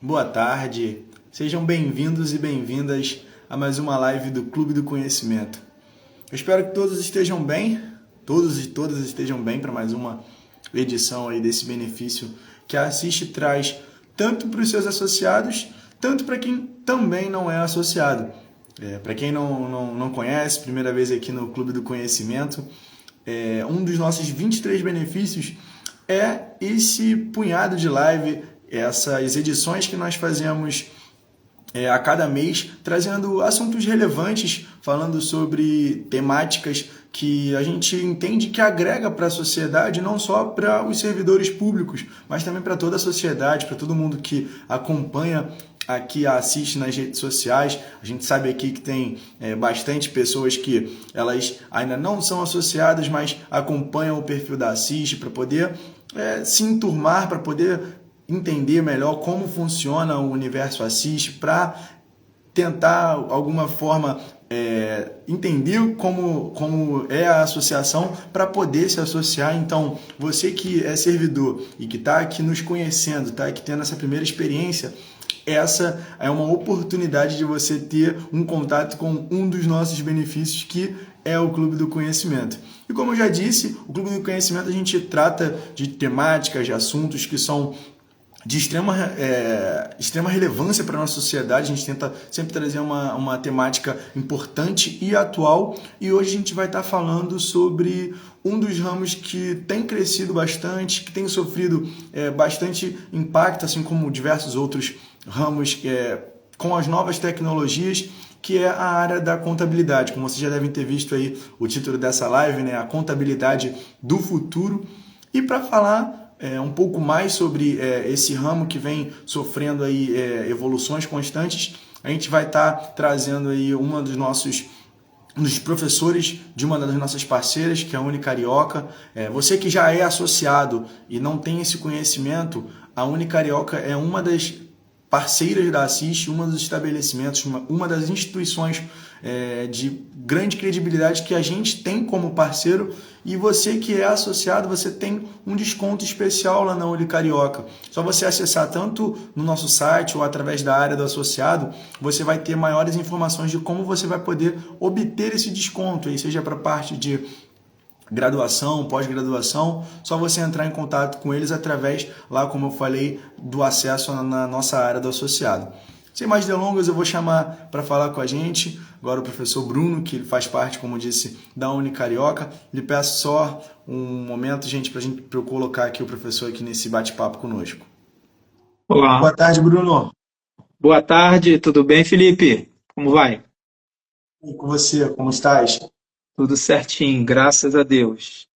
Boa tarde, sejam bem-vindos e bem-vindas a mais uma live do Clube do Conhecimento. Eu espero que todos estejam bem, todos e todas estejam bem para mais uma edição aí desse benefício que a Assiste traz tanto para os seus associados, tanto para quem também não é associado. Para quem não conhece, primeira vez aqui no Clube do Conhecimento, um dos nossos 23 benefícios é esse punhado de live, essas edições que nós fazemos a cada mês, trazendo assuntos relevantes, falando sobre temáticas que a gente entende que agrega para a sociedade, não só para os servidores públicos, mas também para toda a sociedade, para todo mundo que acompanha aqui, assiste nas redes sociais. A gente sabe aqui que tem bastante pessoas que elas ainda não são associadas, mas acompanham o perfil da Assiste para poder se enturmar, para poder entender melhor como funciona o universo Assiste, para tentar, alguma forma, entender como é a associação para poder se associar. Então, você que é servidor e que está aqui nos conhecendo, está aqui tendo essa primeira experiência, essa é uma oportunidade de você ter um contato com um dos nossos benefícios, que é o Clube do Conhecimento. E como eu já disse, o Clube do Conhecimento a gente trata de temáticas, de assuntos que são de extrema relevância para a nossa sociedade. A gente tenta sempre trazer uma temática importante e atual, e hoje a gente vai estar falando sobre um dos ramos que tem crescido bastante, que tem sofrido bastante impacto, assim como diversos outros ramos com as novas tecnologias, que é a área da contabilidade. Como vocês já devem ter visto aí o título dessa live, né? A contabilidade do futuro. E para falar um pouco mais sobre esse ramo que vem sofrendo aí evoluções constantes, a gente vai estar trazendo aí um dos professores de uma das nossas parceiras, que é a Unicarioca. Você que já é associado e não tem esse conhecimento, a Unicarioca é uma das parceiras da Assiste, um dos estabelecimentos, uma das instituições de grande credibilidade que a gente tem como parceiro. E você que é associado, você tem um desconto especial lá na Unicarioca. Só você acessar tanto no nosso site ou através da área do associado, você vai ter maiores informações de como você vai poder obter esse desconto, aí seja para parte de graduação, pós-graduação. Só você entrar em contato com eles através, lá como eu falei, do acesso na nossa área do associado. Sem mais delongas, eu vou chamar para falar com a gente agora o professor Bruno, que faz parte, como disse, da Unicarioca. Lhe peço só um momento, gente, para eu colocar aqui o professor aqui nesse bate-papo conosco. Olá, Boa tarde, Bruno. boa tarde, tudo bem, Felipe? Como vai? E com você, como estás? Tudo certinho, graças a Deus.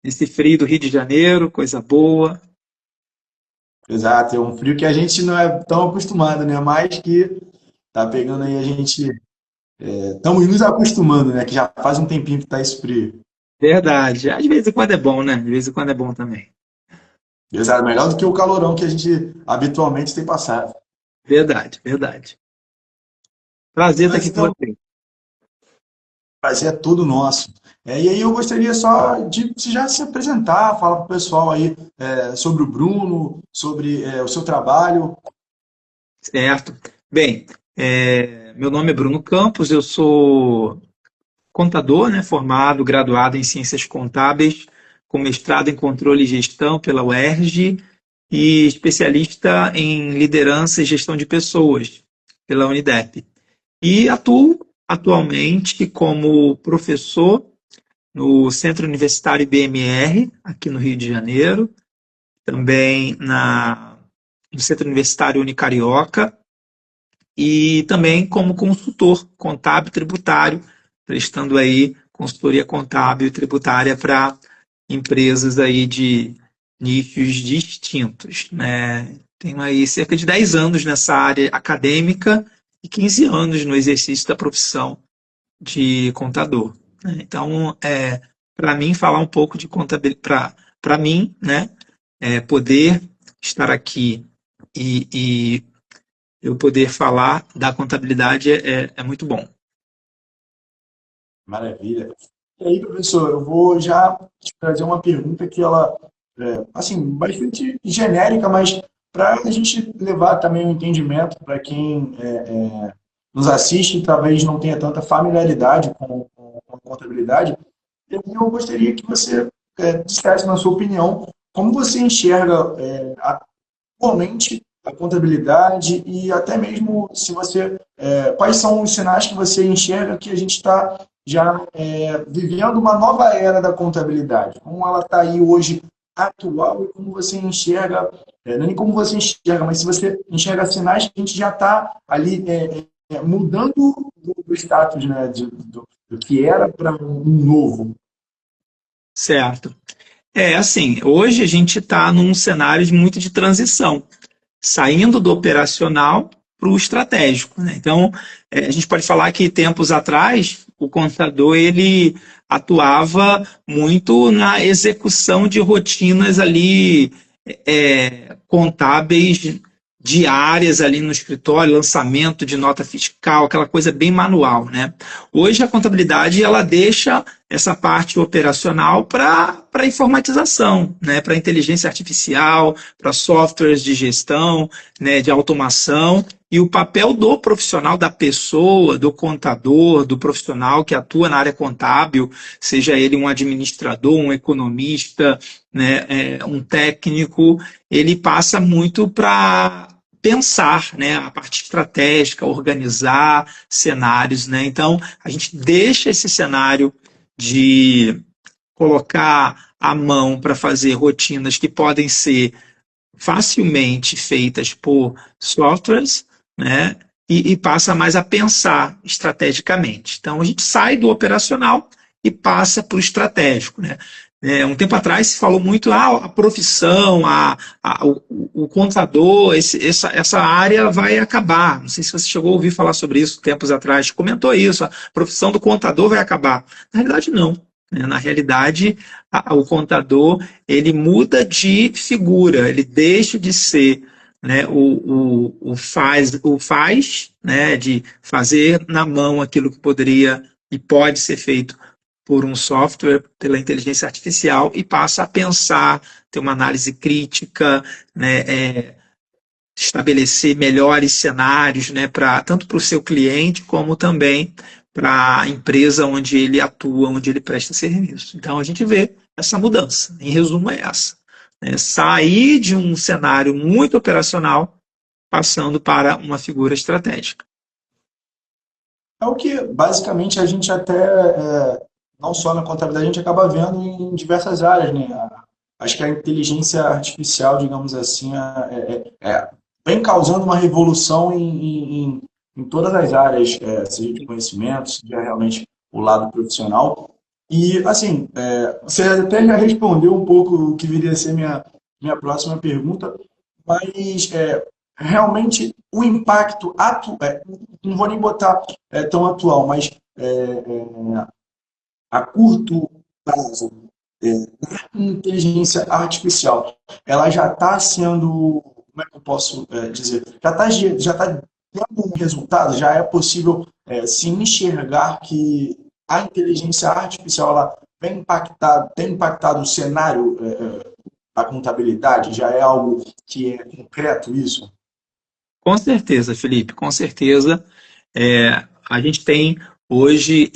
Esse frio do Rio de Janeiro, coisa boa. Exato, é um frio que a gente não é tão acostumado, né? Mas que tá pegando aí a gente. Estamos nos acostumando, né? Que já faz um tempinho que tá esse frio. Verdade. Às vezes quando é bom, né? De vez em quando é bom também. Exato, melhor do que o calorão que a gente habitualmente tem passado. Verdade, verdade. Prazer estar Mas aqui com então, você. prazer é todo nosso. E aí eu gostaria só de você já se apresentar, falar para o pessoal aí sobre o Bruno, sobre o seu trabalho. Certo. Bem, meu nome é Bruno Campos, eu sou contador, né? Formado, graduado em Ciências Contábeis, com mestrado em Controle e Gestão pela UERJ e especialista em liderança e gestão de pessoas pela Unidep. E atuo atualmente como professor no Centro Universitário IBMR, aqui no Rio de Janeiro, também no Centro Universitário Unicarioca, e também como consultor contábil tributário, prestando aí consultoria contábil e tributária para empresas aí de nichos distintos, né? Tenho aí cerca de 10 anos nessa área acadêmica e 15 anos no exercício da profissão de contador, né? Então, para mim, falar um pouco de contabilidade, para mim, né, poder estar aqui e eu poder falar da contabilidade é muito bom. Maravilha. E aí, professor, eu vou já te trazer uma pergunta que ela assim, bastante genérica, mas para a gente levar também um entendimento para quem nos assiste e talvez não tenha tanta familiaridade com a contabilidade. Eu gostaria que você dissesse, na sua opinião, como você enxerga atualmente a contabilidade e até mesmo se você quais são os sinais que você enxerga que a gente está já vivendo uma nova era da contabilidade, como ela está aí hoje atual e como você enxerga, não é nem como você enxerga, mas se você enxerga sinais que a gente já está ali mudando do status, né, do que era para um novo. Certo. Assim, hoje a gente está num cenário muito de transição, saindo do operacional para o estratégico, né? Então, a gente pode falar que tempos atrás o contador ele atuava muito na execução de rotinas ali contábeis diárias ali no escritório, lançamento de nota fiscal, aquela coisa bem manual, né? Hoje a contabilidade ela deixa essa parte operacional para a informatização, né? Para a inteligência artificial, para softwares de gestão, né? De automação, e o papel do profissional, da pessoa, do contador, do profissional que atua na área contábil, seja ele um administrador, um economista, né? Um técnico, ele passa muito para pensar, né, a parte estratégica, organizar cenários, né? Então, a gente deixa esse cenário de colocar a mão para fazer rotinas que podem ser facilmente feitas por softwares, né? E passa mais a pensar estrategicamente. Então, a gente sai do operacional e passa para o estratégico, né? Um tempo atrás se falou muito a profissão, o contador, essa área vai acabar. Não sei se você chegou a ouvir falar sobre isso tempos atrás, comentou isso, a profissão do contador vai acabar. Na realidade, não. Na realidade, o contador ele muda de figura, ele deixa de ser, né, o faz, né, de fazer na mão aquilo que poderia e pode ser feito por um software, pela inteligência artificial, e passa a pensar, ter uma análise crítica, né, estabelecer melhores cenários, né, tanto para o seu cliente, como também para a empresa onde ele atua, onde ele presta serviço. Então, a gente vê essa mudança. Em resumo, é essa. Né, sair de um cenário muito operacional, passando para uma figura estratégica. É o que, basicamente, a gente até, não só na contabilidade, a gente acaba vendo em diversas áreas, né? Acho que a inteligência artificial, digamos assim, vem causando uma revolução em todas as áreas, seja de conhecimento, seja realmente o lado profissional. E, assim, você até já respondeu um pouco o que viria a ser minha próxima pergunta, mas realmente o impacto não vou nem botar tão atual, mas a curto prazo, a inteligência artificial, ela já está sendo, como é que eu posso dizer, já está dando um resultado, já é possível se enxergar que a inteligência artificial ela tem impactado o cenário da contabilidade, já é algo que é concreto isso? Com certeza, Felipe, com certeza. A gente tem hoje,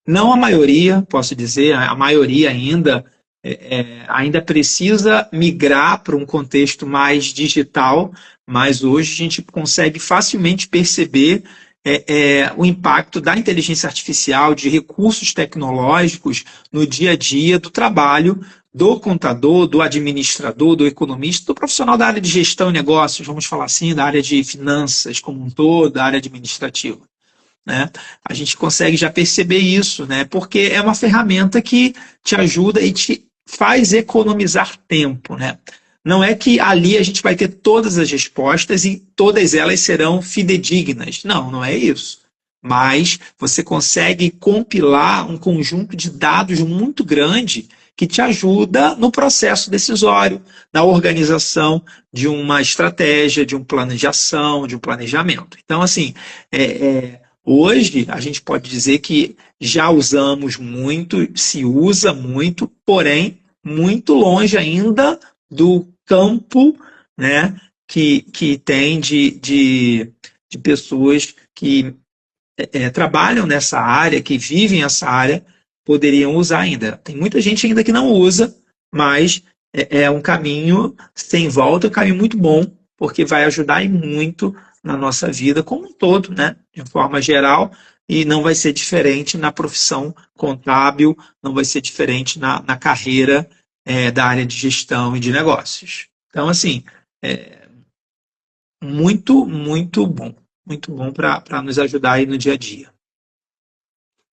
não a maioria, posso dizer, a maioria ainda precisa migrar para um contexto mais digital, mas hoje a gente consegue facilmente perceber o impacto da inteligência artificial, de recursos tecnológicos no dia a dia do trabalho do contador, do administrador, do economista, do profissional da área de gestão e negócios, vamos falar assim, da área de finanças como um todo, da área administrativa. Né? A gente consegue já perceber isso, né? Porque é uma ferramenta que te ajuda e te faz economizar tempo. Né? Não é que ali a gente vai ter todas as respostas e todas elas serão fidedignas. Não, não é isso. Mas você consegue compilar um conjunto de dados muito grande que te ajuda no processo decisório, na organização de uma estratégia, de um plano de ação, de um planejamento. Então, assim, hoje a gente pode dizer que já usamos muito, se usa muito, porém muito longe ainda do campo, né, que tem de pessoas que trabalham nessa área, que vivem essa área, poderiam usar ainda. Tem muita gente ainda que não usa, mas é um caminho sem volta, um caminho muito bom, porque vai ajudar e muito na nossa vida como um todo, né? De forma geral, e não vai ser diferente na profissão contábil, não vai ser diferente na carreira da área de gestão e de negócios. Então, assim, é muito bom para nos ajudar aí no dia a dia.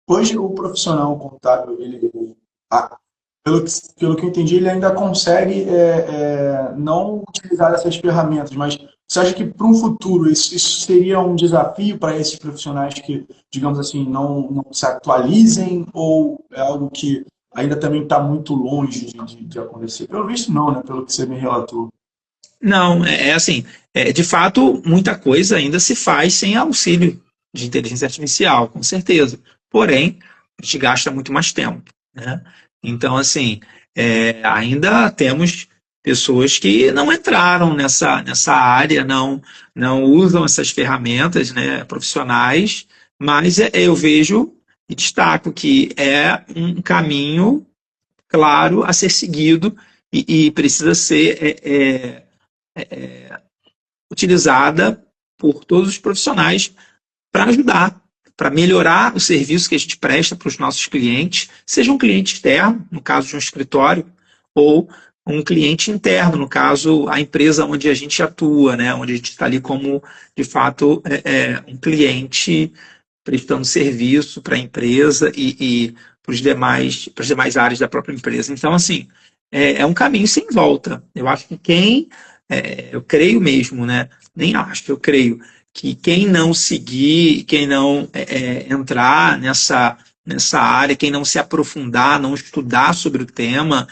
Hoje, o profissional contábil, ah, pelo que eu entendi, ele ainda consegue não utilizar essas ferramentas, mas você acha que para um futuro isso seria um desafio para esses profissionais que, digamos assim, não se atualizem, ou é algo que ainda também está muito longe de acontecer? Pelo visto, não, né? Pelo que você me relatou. Não, assim, de fato, muita coisa ainda se faz sem auxílio de inteligência artificial, com certeza. Porém, a gente gasta muito mais tempo, né? Então, assim, ainda temos pessoas que não entraram nessa área, não usam essas ferramentas, né, profissionais, mas eu vejo e destaco que é um caminho claro a ser seguido e precisa ser utilizada por todos os profissionais para ajudar, para melhorar o serviço que a gente presta para os nossos clientes, seja um cliente externo, no caso de um escritório, ou um cliente interno, no caso, a empresa onde a gente atua, né, onde a gente está ali como, de fato, um cliente prestando serviço para a empresa e para as demais áreas da própria empresa. Então, assim, um caminho sem volta. Eu acho que eu creio mesmo, né? Nem acho, eu creio que quem não seguir, quem não entrar nessa área, quem não se aprofundar, não estudar sobre o tema,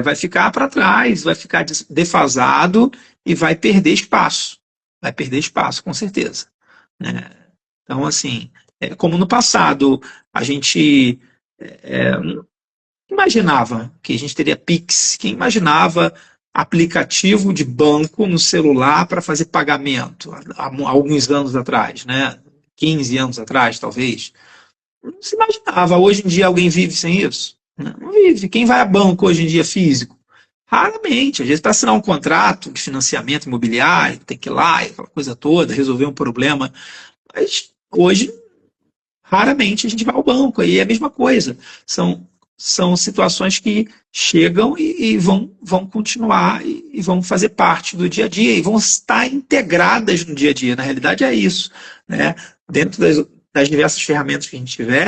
vai ficar para trás, vai ficar defasado e vai perder espaço. Vai perder espaço, com certeza, né? Então, assim, como no passado a gente imaginava que a gente teria Pix, quem imaginava aplicativo de banco no celular para fazer pagamento há alguns anos atrás, né? 15 anos atrás, talvez. Não se imaginava. Hoje em dia alguém vive sem isso? Não vive. Quem vai a banco hoje em dia físico? Raramente. Às vezes, para assinar um contrato de financiamento imobiliário, tem que ir lá, aquela coisa toda, resolver um problema. Mas hoje raramente a gente vai ao banco, aí é a mesma coisa. São situações que chegam e vão continuar e vão fazer parte do dia a dia e vão estar integradas no dia a dia. Na realidade é isso, né? Dentro das diversas ferramentas que a gente tiver,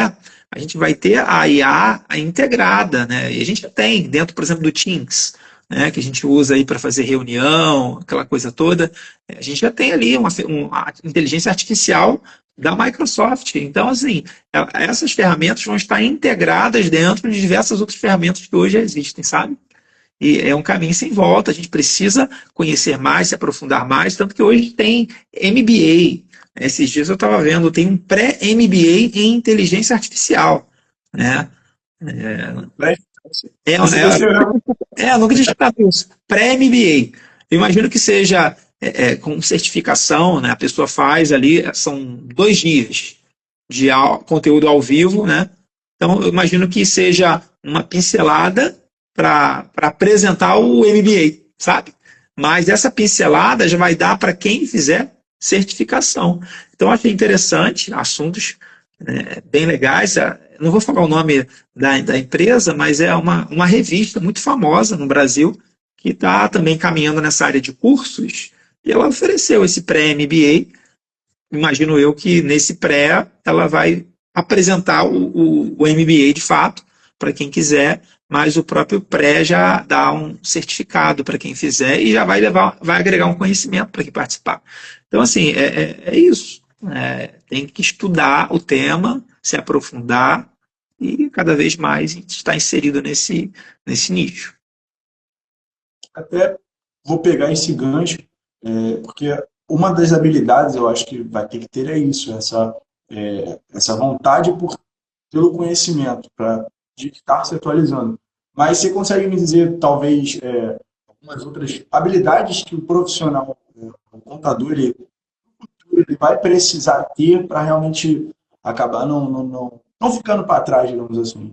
a gente vai ter a IA integrada, né? E a gente já tem dentro, por exemplo, do Teams, né, que a gente usa aí para fazer reunião, aquela coisa toda, a gente já tem ali uma inteligência artificial da Microsoft. Então, assim, essas ferramentas vão estar integradas dentro de diversas outras ferramentas que hoje existem, sabe? E é um caminho sem volta, a gente precisa conhecer mais, se aprofundar mais, tanto que hoje tem MBA. Esses dias eu estava vendo, tem um pré-MBA em inteligência artificial, né? Eu nunca tinha escutado isso. Pré-MBA. Eu imagino que seja com certificação, né? A pessoa faz ali, são 2 níveis de conteúdo ao vivo, né? Então, eu imagino que seja uma pincelada para apresentar o MBA, sabe? Mas essa pincelada já vai dar para quem fizer certificação. Então, achei interessante, assuntos bem legais. Não vou falar o nome da empresa, mas é uma revista muito famosa no Brasil que está também caminhando nessa área de cursos e ela ofereceu esse pré-MBA. Imagino eu que nesse pré ela vai apresentar o MBA de fato para quem quiser, mas o próprio pré já dá um certificado para quem fizer e já vai agregar um conhecimento para quem participar. Então, assim, é isso. Tem que estudar o tema, se aprofundar e cada vez mais estar inserido nesse nicho. Até vou pegar esse gancho, porque uma das habilidades eu acho que vai ter que ter é isso, essa vontade pelo conhecimento, para de estar se atualizando. Mas você consegue me dizer, talvez, umas outras habilidades que o profissional, o contador, ele vai precisar ter para realmente acabar não ficando para trás, digamos assim.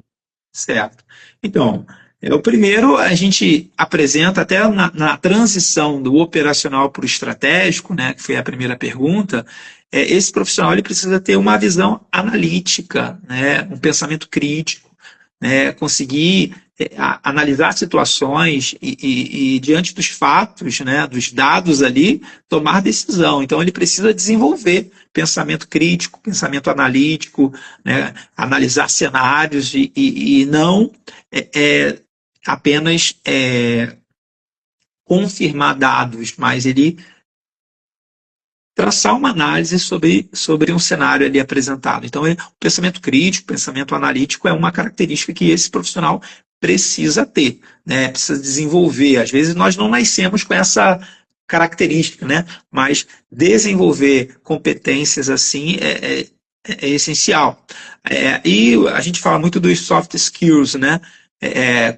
Certo. Então, o primeiro a gente apresenta até na transição do operacional para o estratégico, né, que foi a primeira pergunta, esse profissional ele precisa ter uma visão analítica, né, um pensamento crítico, né, conseguir analisar situações e, diante dos fatos, né, dos dados ali, tomar decisão. Então, ele precisa desenvolver pensamento crítico, pensamento analítico, né, analisar cenários e não é, é, apenas confirmar dados, mas ele traçar uma análise sobre um cenário ali apresentado. Então, o pensamento crítico, o pensamento analítico é uma característica que esse profissional precisa ter, né? Precisa desenvolver. Às vezes nós não nascemos com essa característica, né? Mas desenvolver competências assim é essencial. E a gente fala muito dos soft skills, né?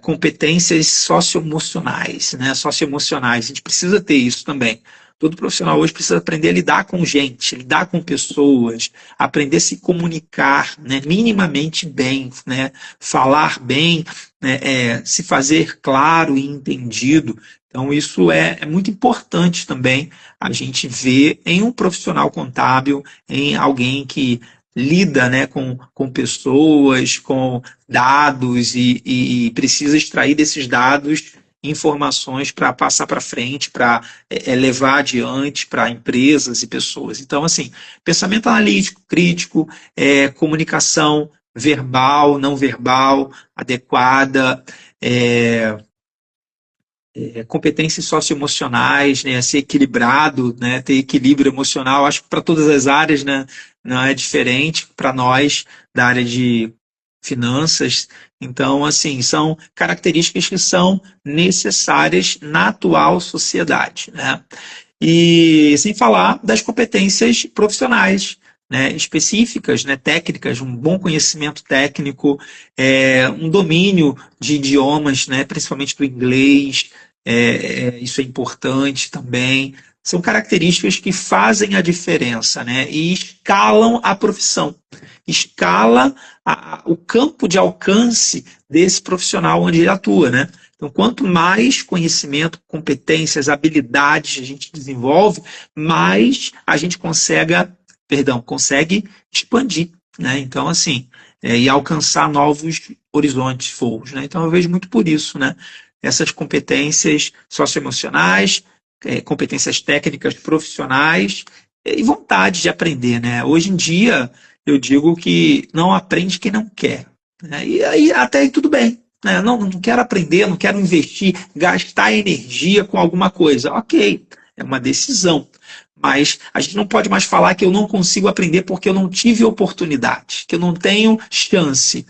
Competências socioemocionais, né? Socioemocionais. A gente precisa ter isso também. Todo profissional hoje precisa aprender a lidar com gente, lidar com pessoas, aprender a se comunicar, né, minimamente bem, né, falar bem, né, se fazer claro e entendido. Então, isso é muito importante também a gente ver em um profissional contábil, em alguém que lida, né, com pessoas, com dados e precisa extrair desses dados informações para passar para frente, para levar adiante para empresas e pessoas. Então, assim, pensamento analítico, crítico, comunicação verbal, não verbal, adequada, competências socioemocionais, né, ser equilibrado, né, ter equilíbrio emocional. Acho que para todas as áreas, né, não é diferente para nós da área de finanças. Então, assim, são características que são necessárias na atual sociedade, né? E sem falar das competências profissionais, né, específicas, né, técnicas, um bom conhecimento técnico, um domínio de idiomas, né, principalmente do inglês, isso é importante também. São características que fazem a diferença, né, e escalam a profissão, escala o campo de alcance desse profissional onde ele atua, né? Então, quanto mais conhecimento, competências, habilidades a gente desenvolve, mais a gente consegue expandir, né? Então, assim, e alcançar novos horizontes, voos, né? Então, eu vejo muito por isso, né? Essas competências socioemocionais, competências técnicas profissionais e vontade de aprender, né? Hoje em dia, eu digo que não aprende quem não quer, né? E aí até aí tudo bem, né? Não quero aprender, não quero investir, gastar energia com alguma coisa. Ok, é uma decisão. Mas a gente não pode mais falar que eu não consigo aprender porque eu não tive oportunidade, que eu não tenho chance.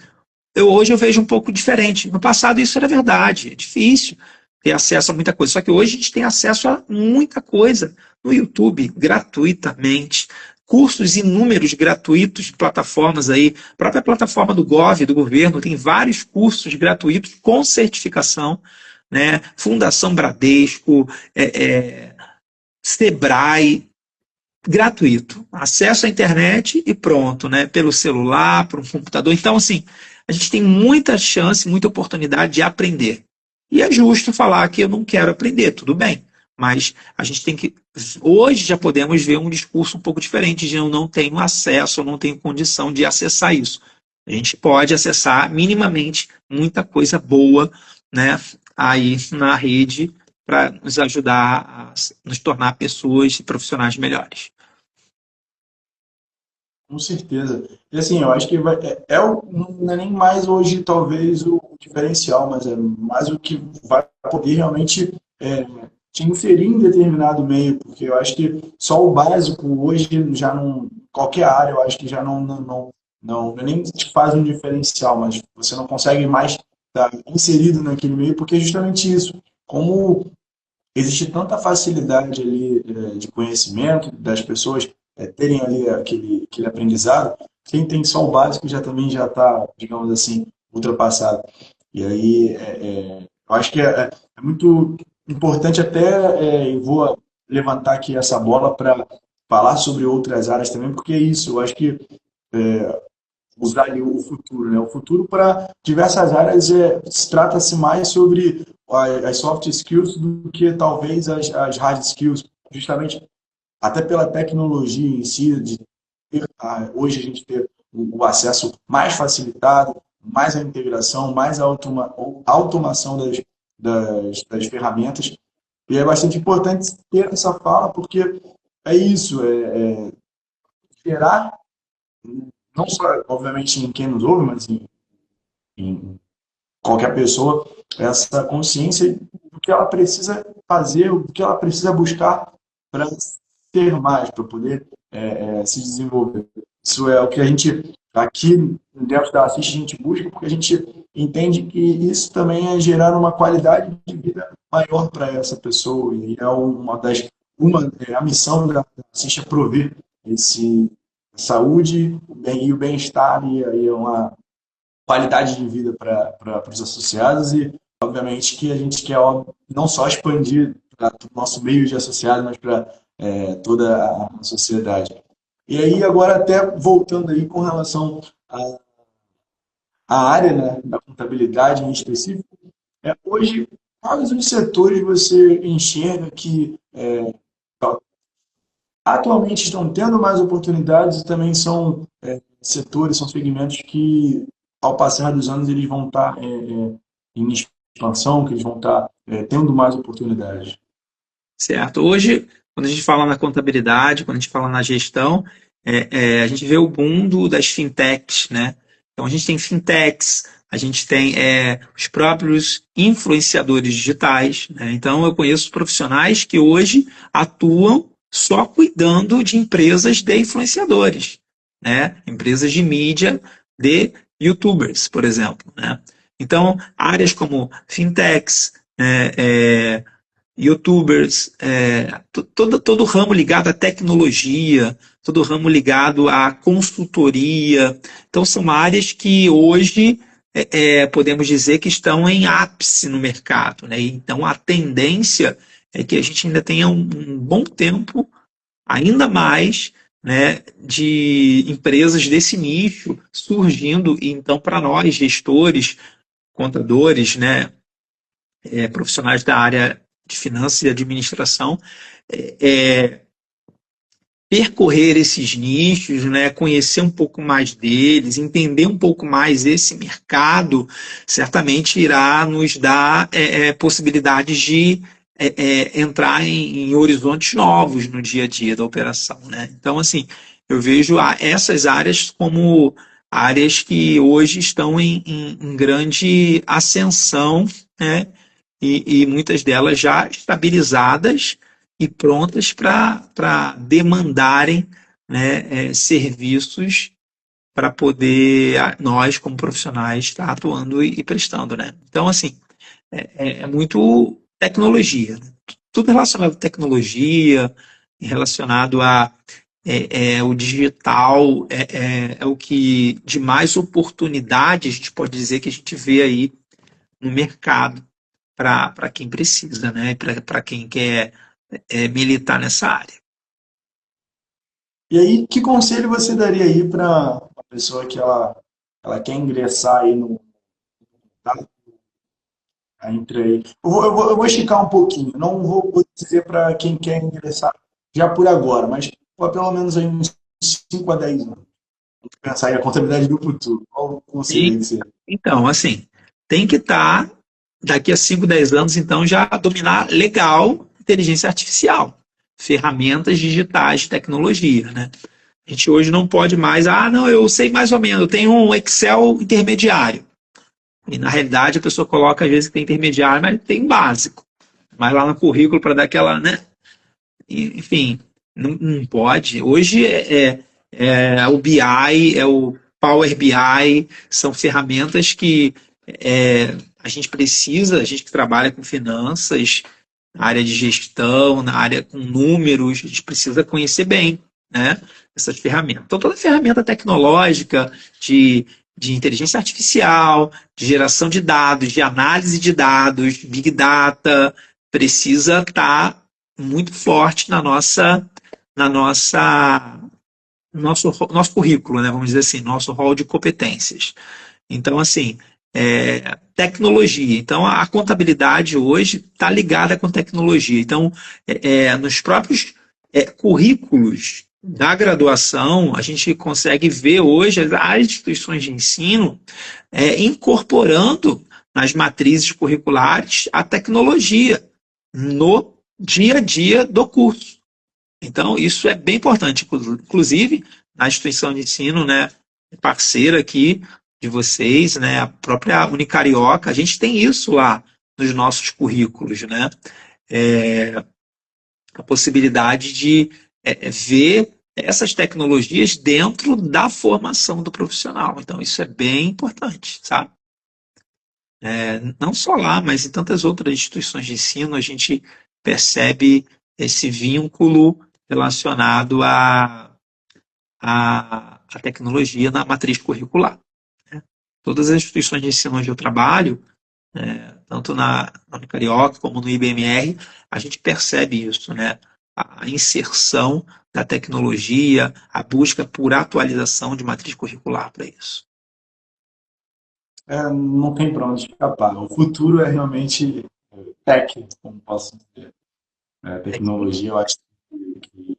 Hoje eu vejo um pouco diferente. No passado isso era verdade, é difícil ter acesso a muita coisa. Só que hoje a gente tem acesso a muita coisa no YouTube, gratuitamente. Cursos inúmeros gratuitos de plataformas aí. A própria plataforma do Gov, do governo, tem vários cursos gratuitos com certificação, né? Fundação Bradesco, Sebrae, gratuito. Acesso à internet e pronto, né? Pelo celular, por um computador. Então, assim, a gente tem muita chance, muita oportunidade de aprender. E é justo falar que eu não quero aprender, tudo bem. Mas a gente tem que. Hoje já podemos ver um discurso um pouco diferente de eu não tenho acesso, eu não tenho condição de acessar isso. A gente pode acessar minimamente muita coisa boa, né, aí na rede para nos ajudar a nos tornar pessoas e profissionais melhores. Com certeza. E assim, eu acho que não é nem mais hoje, talvez, o diferencial, mas é mais o que vai poder realmente te inserir em determinado meio, porque eu acho que só o básico hoje já não. Qualquer área, eu acho que já não nem te faz um diferencial, mas você não consegue mais estar inserido naquele meio, porque é justamente isso. Como existe tanta facilidade ali de conhecimento das pessoas terem ali aquele aprendizado, quem tem só o básico já também já está, digamos assim, ultrapassado. E aí, eu acho que é muito importante até, eu vou levantar aqui essa bola para falar sobre outras áreas também, porque é isso, eu acho que usar ali o futuro, né? O futuro para diversas áreas trata-se mais sobre as soft skills do que talvez as hard skills, justamente até pela tecnologia em si, de ter, hoje a gente ter o acesso mais facilitado, mais a integração, mais a automação das ferramentas. E é bastante importante ter essa fala, porque é isso, gerar, não só, obviamente, em quem nos ouve, mas em qualquer pessoa, essa consciência do que ela precisa fazer, o que ela precisa buscar para ter mais, para poder se desenvolver. Isso é o que a gente, aqui dentro da Assist, a gente busca, porque a gente entende que isso também é gerar uma qualidade de vida maior para essa pessoa, e é a missão da Assist é prover esse saúde e o bem-estar e uma qualidade de vida para os associados e, obviamente, que a gente quer não só expandir para o nosso meio de associado, mas para toda a sociedade. E aí, agora, até voltando aí com relação à área, né, da contabilidade em específico, hoje, quais os setores você enxerga que atualmente estão tendo mais oportunidades e também são setores, são segmentos que, ao passar dos anos, eles vão estar em expansão, que eles vão estar tendo mais oportunidades. Certo. Hoje, quando a gente fala na contabilidade, quando a gente fala na gestão, a gente vê o boom das fintechs, né? Então, a gente tem fintechs, a gente tem os próprios influenciadores digitais, né? Então, eu conheço profissionais que hoje atuam só cuidando de empresas de influenciadores, né? Empresas de mídia de YouTubers, por exemplo, né? Então, áreas como fintechs, YouTubers, todo ramo ligado à tecnologia, todo ramo ligado à consultoria. Então, são áreas que hoje podemos dizer que estão em ápice no mercado, né? Então, a tendência é que a gente ainda tenha um bom tempo, ainda mais, né, de empresas desse nicho surgindo. E então, para nós, gestores, contadores, né, profissionais da área de finanças e administração, percorrer esses nichos, né, conhecer um pouco mais deles, entender um pouco mais esse mercado, certamente irá nos dar possibilidades de entrar em horizontes novos no dia a dia da operação, né? Então, assim, eu vejo essas áreas como áreas que hoje estão em grande ascensão, né? E muitas delas já estabilizadas e prontas para demandarem, né, serviços para poder nós, como profissionais, estar atuando e prestando, né? Então, assim, é muito tecnologia, né? Tudo relacionado à tecnologia, relacionado a o digital, é o que de mais oportunidade a gente pode dizer que a gente vê aí no mercado para quem precisa, né? Para quem quer militar nessa área. E aí, que conselho você daria aí para uma pessoa que ela quer ingressar aí no entre aí? Eu vou esticar um pouquinho, não vou dizer para quem quer ingressar já por agora, mas pelo menos aí uns 5 a 10 anos. Pensar aí a contabilidade do futuro. Qual o conselho aí que você... Então, assim, tem que estar, daqui a 5, 10 anos, então, já dominar legal inteligência artificial, ferramentas digitais de tecnologia, né? A gente hoje não pode mais, não, eu sei mais ou menos, eu tenho um Excel intermediário. E, na realidade, a pessoa coloca, às vezes, que tem intermediário, mas tem básico. Mas lá no currículo, para dar aquela, né? Enfim, não pode. Hoje o BI, o Power BI, são ferramentas que a gente precisa, a gente que trabalha com finanças, na área de gestão, na área com números, a gente precisa conhecer bem, né, essas ferramentas. Então, toda ferramenta tecnológica de inteligência artificial, de geração de dados, de análise de dados, Big Data, precisa estar muito forte na nossa nosso currículo, né? Vamos dizer assim, nosso rol de competências. Então, assim, tecnologia. Então, a contabilidade hoje está ligada com tecnologia. Então, nos próprios currículos da graduação, a gente consegue ver hoje as instituições de ensino incorporando nas matrizes curriculares a tecnologia no dia a dia do curso. Então, isso é bem importante. Inclusive, na instituição de ensino, né, parceira aqui de vocês, né, a própria Unicarioca, a gente tem isso lá nos nossos currículos, né? A possibilidade de ver essas tecnologias dentro da formação do profissional. Então, isso é bem importante, sabe? Não só lá, mas em tantas outras instituições de ensino, a gente percebe esse vínculo relacionado à tecnologia na matriz curricular. Né? Todas as instituições de ensino onde eu trabalho, tanto na Unicarioca como no IBMR, a gente percebe isso, né? A inserção da tecnologia, a busca por atualização de matriz curricular para isso. Não tem para onde escapar. O futuro é realmente técnico, como posso dizer. Tecnologia, eu acho que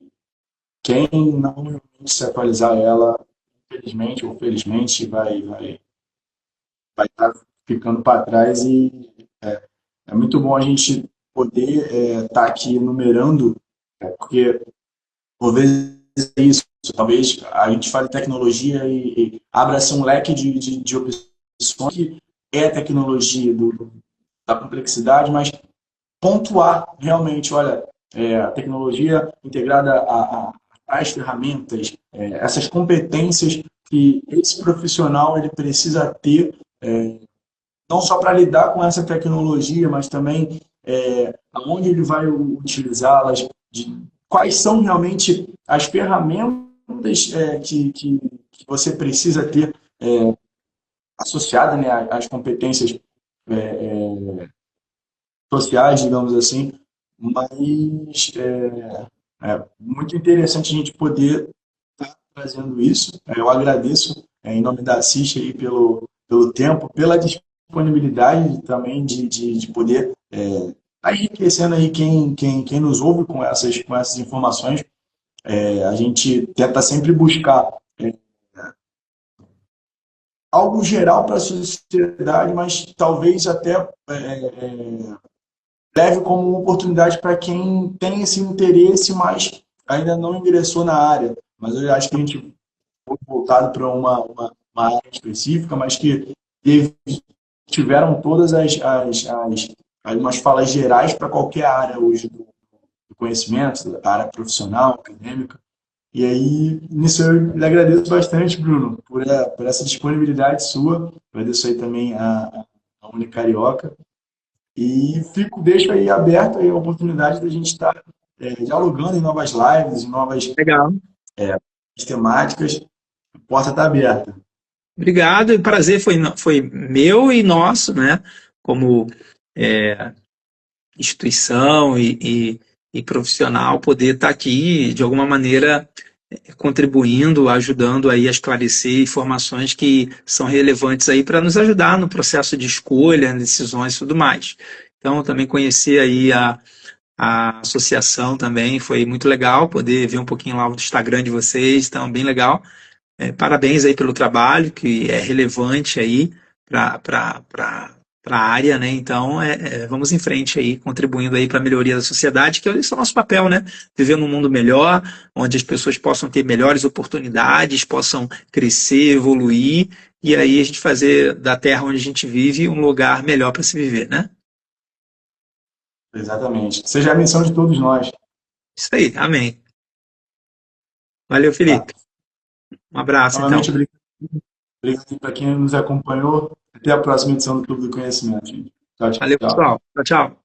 quem não se atualizar ela, infelizmente ou felizmente, vai estar ficando para trás e é muito bom a gente poder estar aqui enumerando, porque por vezes é isso, talvez a gente fale tecnologia e abra-se um leque de opções que é a tecnologia da complexidade, mas pontuar realmente, olha, a tecnologia integrada às ferramentas, essas competências que esse profissional ele precisa ter, não só para lidar com essa tecnologia, mas também aonde ele vai utilizá-las, quais são realmente as ferramentas que você precisa ter associada, né, às competências sociais, digamos assim, mas muito interessante a gente poder estar trazendo isso. Eu agradeço em nome da Assis aí pelo tempo, pela disponibilidade também de poder estar enriquecendo aí quem nos ouve com essas informações. A gente tenta sempre buscar algo geral para a sociedade, mas talvez até leve como uma oportunidade para quem tem esse interesse, mas ainda não ingressou na área. Mas eu acho que a gente foi voltado para uma área específica, mas que tiveram todas algumas falas gerais para qualquer área hoje do conhecimento, da área profissional, acadêmica. E aí, nisso eu lhe agradeço bastante, Bruno, por essa disponibilidade sua. Agradeço aí também a Unicarioca. E deixo aí aberto aí a oportunidade da gente estar dialogando em novas lives, em novas Legal. temáticas. A porta está aberta. Obrigado, o prazer foi meu e nosso, né? Como instituição e profissional, poder estar aqui de alguma maneira contribuindo, ajudando aí a esclarecer informações que são relevantes aí para nos ajudar no processo de escolha, decisões e tudo mais. Então, também conhecer aí a associação também foi muito legal, poder ver um pouquinho lá do Instagram de vocês, então, bem legal. Parabéns aí pelo trabalho, que é relevante aí para a área, né? Então, vamos em frente aí, contribuindo aí para a melhoria da sociedade, que esse é o nosso papel, né? Viver num mundo melhor, onde as pessoas possam ter melhores oportunidades, possam crescer, evoluir, e aí a gente fazer da terra onde a gente vive um lugar melhor para se viver, né? Exatamente. Seja a missão de todos nós. Isso aí, amém. Valeu, Tá? Felipe. Um abraço, então. Novamente, obrigado para quem nos acompanhou. Até a próxima edição do Clube do Conhecimento. Gente. Tchau, Valeu, tchau. pessoal. Tchau, tchau.